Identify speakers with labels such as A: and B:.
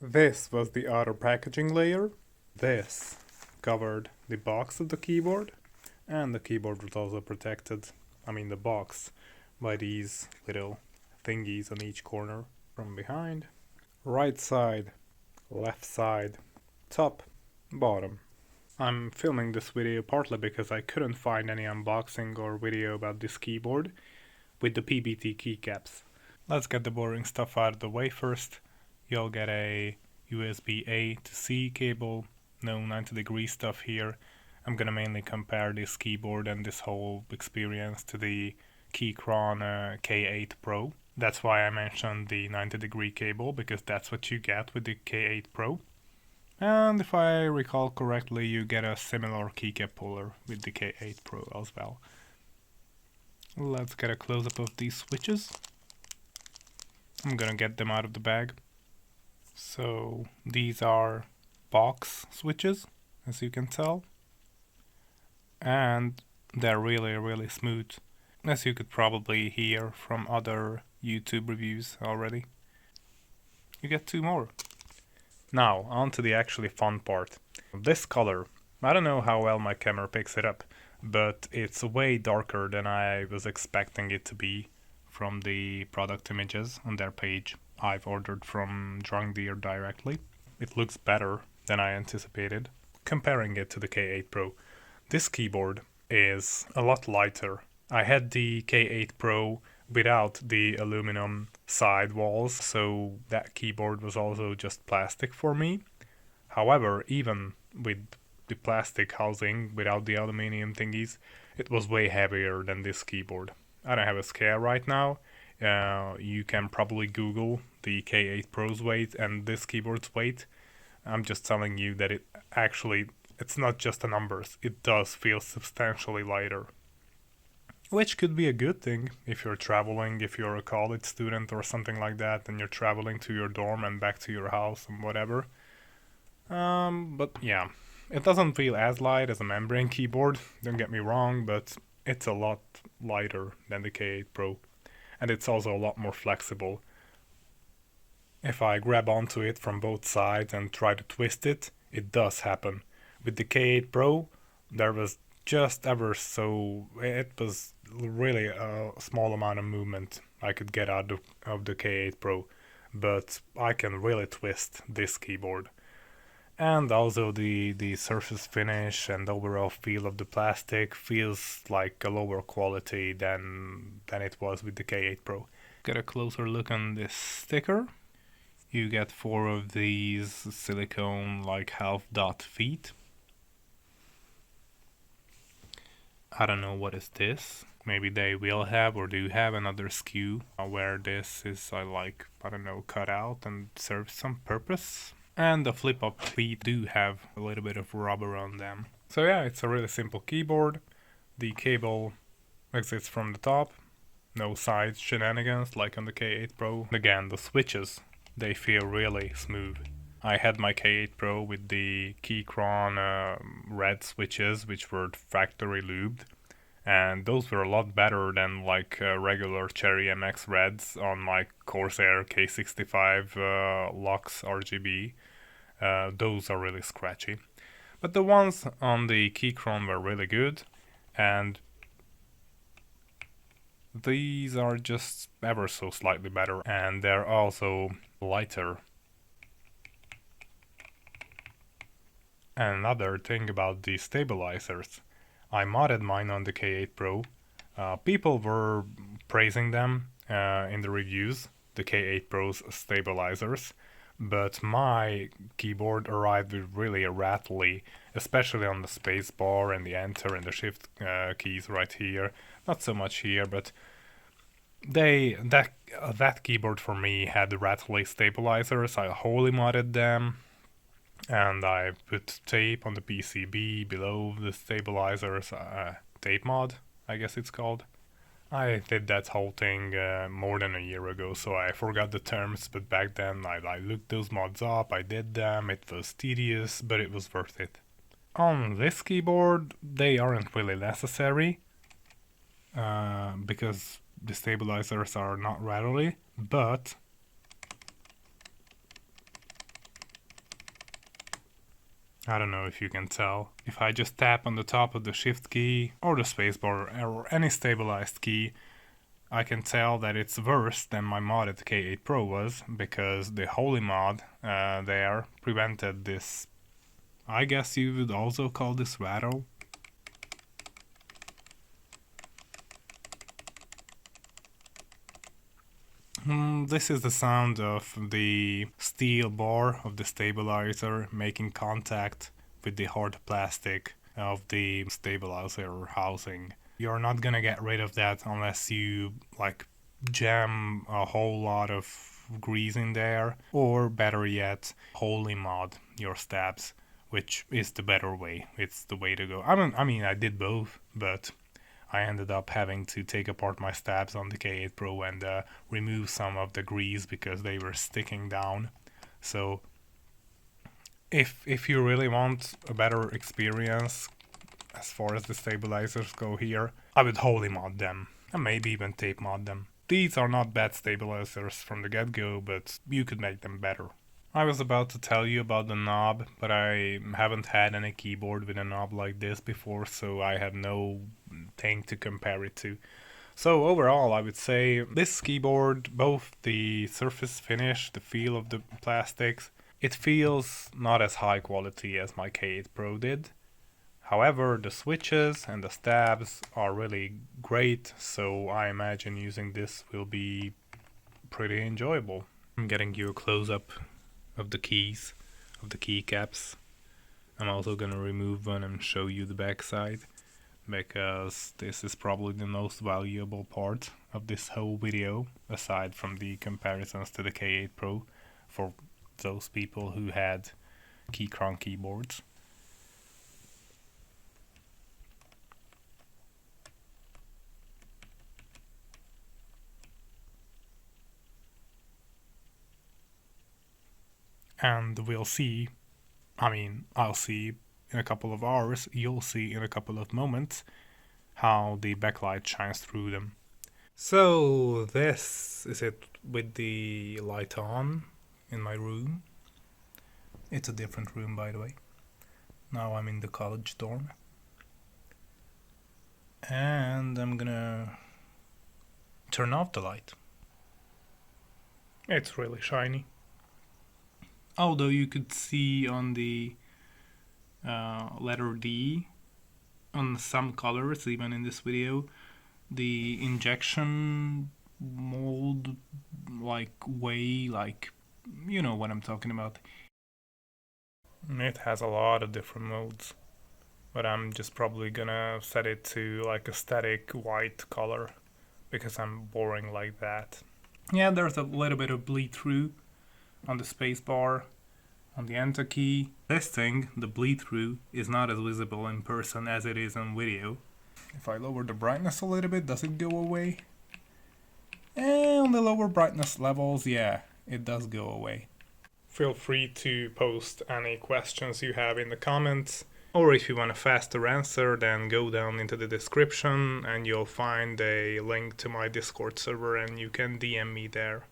A: This was the outer packaging layer. This covered the box of the keyboard, and the keyboard was also protected, the box, by these little thingies on each corner from behind. Right side, left side, top, bottom. I'm filming this video partly because I couldn't find any unboxing or video about this keyboard with the PBT keycaps. Let's get the boring stuff out of the way first. You'll get a USB A to C cable, no 90-degree stuff here. I'm gonna mainly compare this keyboard and this whole experience to the Keychron K8 Pro. That's why I mentioned the 90-degree cable, because that's what you get with the K8 Pro. And if I recall correctly, you get a similar keycap puller with the K8 Pro as well. Let's get a close-up of these switches. I'm gonna get them out of the bag. So these are box switches, as you can tell. And they're really smooth, as you could probably hear from other YouTube reviews already. You get two more. Now, on to the actually fun part. This color, I don't know how well my camera picks it up, but it's way darker than I was expecting it to be from the product images on their page. I've ordered from DrunkDeer directly. It looks better than I anticipated. Comparing it to the K8 Pro, this keyboard is a lot lighter. I had the K8 Pro without the aluminum side walls, so that keyboard was also just plastic for me. However, even with the plastic housing without the aluminum thingies, it was way heavier than this keyboard. I don't have a scale right now. You can probably Google the K8 Pro's weight and this keyboard's weight. I'm just telling you that it's not just the numbers, it does feel substantially lighter. Which could be a good thing if you're traveling, if you're a college student or something like that, and you're traveling to your dorm and back to your house and whatever. But yeah, it doesn't feel as light as a membrane keyboard, don't get me wrong, but it's a lot lighter than the K8 Pro. And it's also a lot more flexible. If I grab onto it from both sides and try to twist it, it does happen. With the K8 Pro, there was just ever so, it was really a small amount of movement I could get out of the K8 Pro, but I can really twist this keyboard. And also the surface finish and overall feel of the plastic feels like a lower quality than it was with the K8 Pro. Get a closer look on this sticker. You get 4 of these silicone like half dot feet. I don't know what is this. Maybe they will have or do have another SKU where this is cut out and serves some purpose. And the flip-up feet do have a little bit of rubber on them. So yeah, it's a really simple keyboard. The cable exits from the top. No side shenanigans like on the K8 Pro. Again, the switches, they feel really smooth. I had my K8 Pro with the Keychron red switches, which were factory lubed. And those were a lot better than regular Cherry MX Reds on my Corsair K65 Lux RGB. Those are really scratchy. But the ones on the Keychron were really good, and these are just ever so slightly better, and they're also lighter. Another thing about the stabilizers. I modded mine on the K8 Pro. People were praising them in the reviews, the K8 Pro's stabilizers, but my keyboard arrived with really a rattly, especially on the space bar and the enter and the shift keys right here. Not so much here, but that keyboard for me had rattly stabilizers. I wholly modded them. And I put tape on the PCB below the stabilizers, tape mod, I guess it's called. I did that whole thing more than a year ago, so I forgot the terms, but back then I looked those mods up, I did them, it was tedious, but it was worth it. On this keyboard, they aren't really necessary, because the stabilizers are not rattly, but I don't know if you can tell. If I just tap on the top of the shift key or the spacebar or any stabilized key, I can tell that it's worse than my modded K8 Pro was, because the holy mod there prevented this. I guess you would also call this rattle. This is the sound of the steel bar of the stabilizer making contact with the hard plastic of the stabilizer housing. You're not gonna get rid of that unless you like jam a whole lot of grease in there, or better yet, wholly mod your stabs, which is the better way. It's the way to go. I mean, I did both, but I ended up having to take apart my stabs on the K8 Pro and remove some of the grease because they were sticking down. So if you really want a better experience as far as the stabilizers go here, I would wholly mod them and maybe even tape mod them. These are not bad stabilizers from the get-go, but you could make them better. I was about to tell you about the knob, but I haven't had any keyboard with a knob like this before, so I have no thing to compare it to. So overall, I would say this keyboard, both the surface finish, the feel of the plastics, it feels not as high quality as my K8 Pro did. However, the switches and the stabs are really great, so I imagine using this will be pretty enjoyable. I'm getting you a close-up of the keys, of the keycaps. I'm also gonna remove one and show you the backside, because this is probably the most valuable part of this whole video, aside from the comparisons to the K8 Pro, for those people who had Keychron keyboards. And we'll see, I'll see in a couple of hours, you'll see in a couple of moments how the backlight shines through them. So this is it with the light on in my room. It's a different room, by the way. Now I'm in the college dorm. And I'm gonna turn off the light. It's really shiny. Although you could see on the letter D, on some colors, even in this video, the injection mold way, you know what I'm talking about. It has a lot of different modes, but I'm just probably gonna set it to like a static white color because I'm boring like that. Yeah, there's a little bit of bleed through on the spacebar, on the enter key. This thing, the bleed through, is not as visible in person as it is on video. If I lower the brightness a little bit, does it go away? And on the lower brightness levels, yeah, it does go away. Feel free to post any questions you have in the comments, or if you want a faster answer, then go down into the description and you'll find a link to my Discord server and you can DM me there.